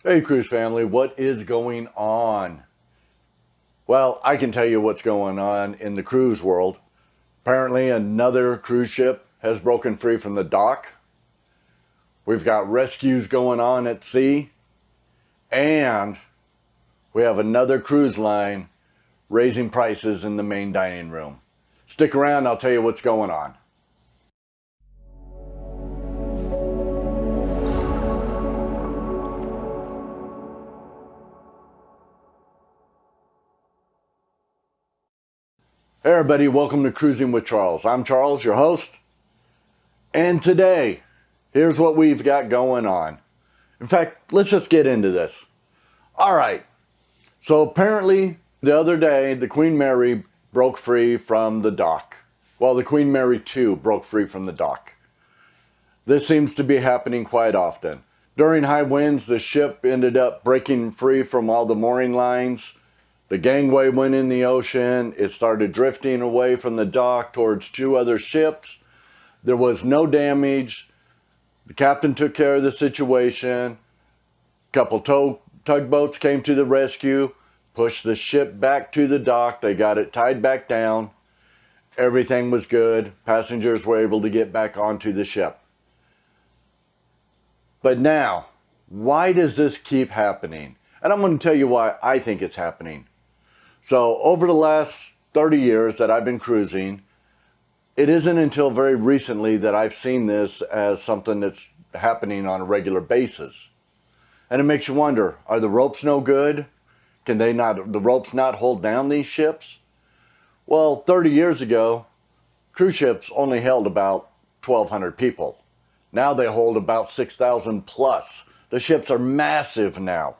Hey Cruise family, what is going on? Well, I can tell you what's going on in the cruise world. Apparently another cruise ship has broken free from the dock. We've got rescues going on at sea. And we have another cruise line raising prices in the main dining room. Stick around, I'll tell you what's going on. Hey everybody, welcome to Cruising with Charles. I'm Charles, your host. And today, here's what we've got going on. In fact, let's just get into this. All right. So apparently, the other day, the Queen Mary broke free from the dock. Well, the Queen Mary 2 broke free from the dock. This seems to be happening quite often. During high winds, the ship ended up breaking free from all the mooring lines. The gangway went in the ocean. It started drifting away from the dock towards two other ships. There was no damage. The captain took care of the situation. A couple tugboats came to the rescue, pushed the ship back to the dock. They got it tied back down. Everything was good. Passengers were able to get back onto the ship. But now, why does this keep happening? And I'm going to tell you why I think it's happening. So over the last 30 years that I've been cruising, it isn't until very recently that I've seen this as something that's happening on a regular basis. And it makes you wonder, are the ropes no good? Can the ropes not hold down these ships? Well, 30 years ago, cruise ships only held about 1,200 people. Now they hold about 6,000 plus. The ships are massive now.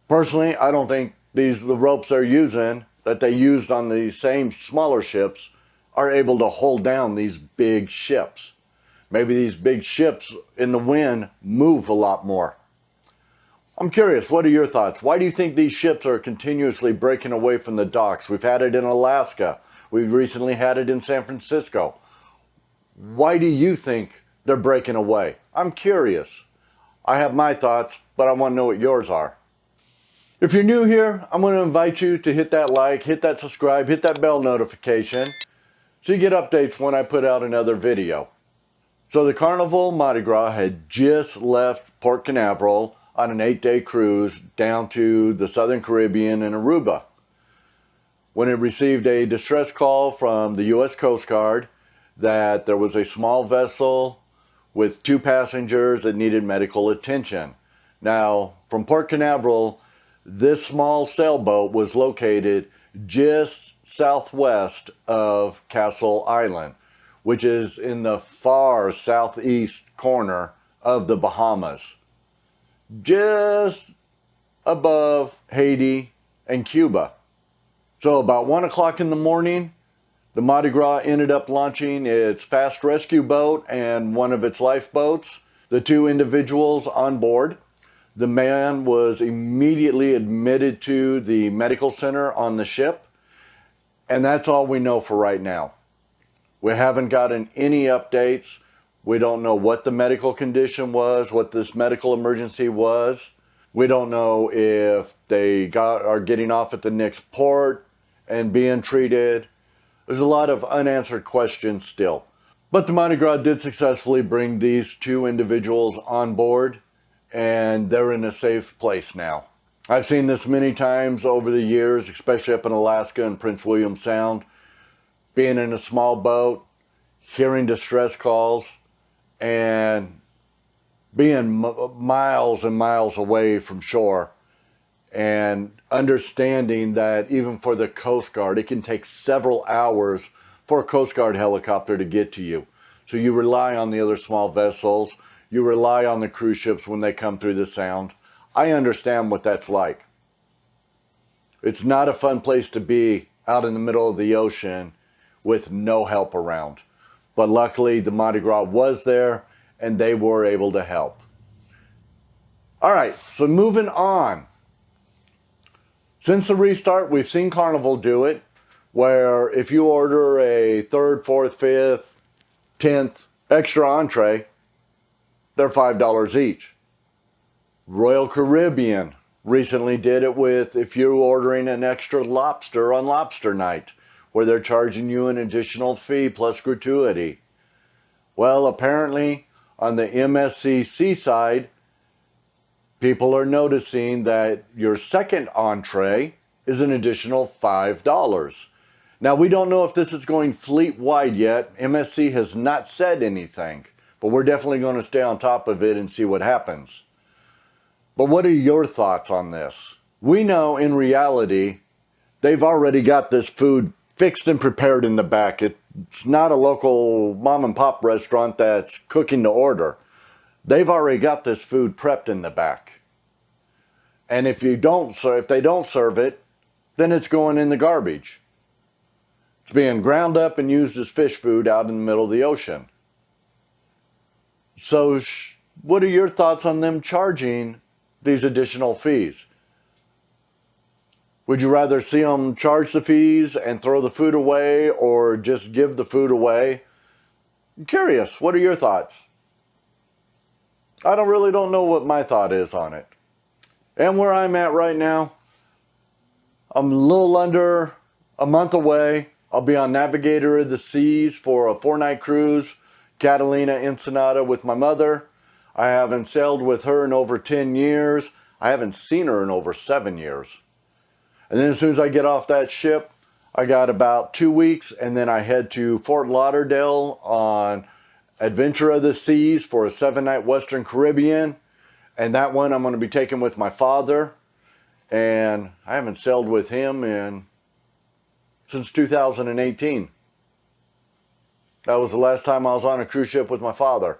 Personally, I don't think the ropes they're using, that they used on these same smaller ships, are able to hold down these big ships. Maybe these big ships in the wind move a lot more. I'm curious, what are your thoughts? Why do you think these ships are continuously breaking away from the docks? We've had it in Alaska. We've recently had it in San Francisco. Why do you think they're breaking away? I'm curious. I have my thoughts, but I want to know what yours are. If you're new here, I'm going to invite you to hit that like, hit that subscribe, hit that bell notification so you get updates when I put out another video. So the Carnival Mardi Gras had just left Port Canaveral on an 8-day cruise down to the Southern Caribbean and Aruba when it received a distress call from the U.S. Coast Guard that there was a small vessel with 2 passengers that needed medical attention. Now, from Port Canaveral, this small sailboat was located just southwest of Castle Island, which is in the far southeast corner of the Bahamas, just above Haiti and Cuba. So about 1 o'clock in the morning, the Mardi Gras ended up launching its fast rescue boat and one of its lifeboats, the 2 individuals on board. The man was immediately admitted to the medical center on the ship, and that's all we know for right now. We haven't gotten any updates. We don't know what the medical condition was, what this medical emergency was. We don't know if they are getting off at the next port and being treated. There's a lot of unanswered questions still. But the Mardi Gras did successfully bring these 2 individuals on board, and they're in a safe place now. I've seen this many times over the years, especially up in Alaska and Prince William Sound, being in a small boat, hearing distress calls, and being miles and miles away from shore, and understanding that even for the Coast Guard, it can take several hours for a Coast Guard helicopter to get to you. So you rely on the other small vessels. You rely on the cruise ships when they come through the Sound. I understand what that's like. It's not a fun place to be out in the middle of the ocean with no help around. But luckily, the Mardi Gras was there, and they were able to help. All right, so moving on. Since the restart, we've seen Carnival do it, where if you order a 3rd, 4th, 5th, 10th extra entree, they're $5 each. Royal Caribbean recently did it with if you're ordering an extra lobster on lobster night, where they're charging you an additional fee plus gratuity. Well, apparently on the MSC Seaside, people are noticing that your second entree is an additional $5. Now, we don't know if this is going fleet wide yet. MSC has not said anything, but we're definitely going to stay on top of it and see what happens. But what are your thoughts on this? We know in reality, they've already got this food fixed and prepared in the back. It's not a local mom and pop restaurant that's cooking to order. They've already got this food prepped in the back. And if they don't serve it, then it's going in the garbage. It's being ground up and used as fish food out in the middle of the ocean. So what are your thoughts on them charging these additional fees? Would you rather see them charge the fees and throw the food away, or just give the food away? I'm curious, what are your thoughts? I don't know what my thought is on it. And where I'm at right now, I'm a little under a month away. I'll be on Navigator of the Seas for a 4-night cruise, Catalina, Ensenada, with my mother. I haven't sailed with her in over 10 years. I haven't seen her in over 7 years. And then as soon as I get off that ship, I got about 2 weeks, and then I head to Fort Lauderdale on Adventure of the Seas for a 7-night Western Caribbean. And that one I'm going to be taking with my father. And I haven't sailed with him since 2018. That was the last time I was on a cruise ship with my father.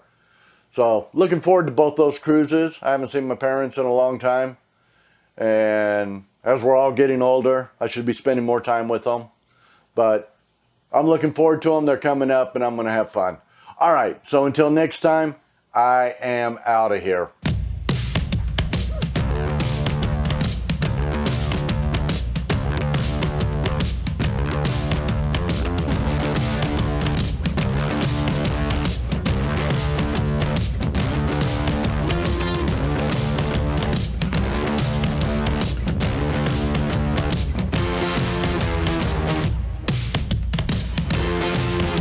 So looking forward to both those cruises. I haven't seen my parents in a long time. And as we're all getting older, I should be spending more time with them. But I'm looking forward to them. They're coming up and I'm going to have fun. All right. So until next time, I am out of here.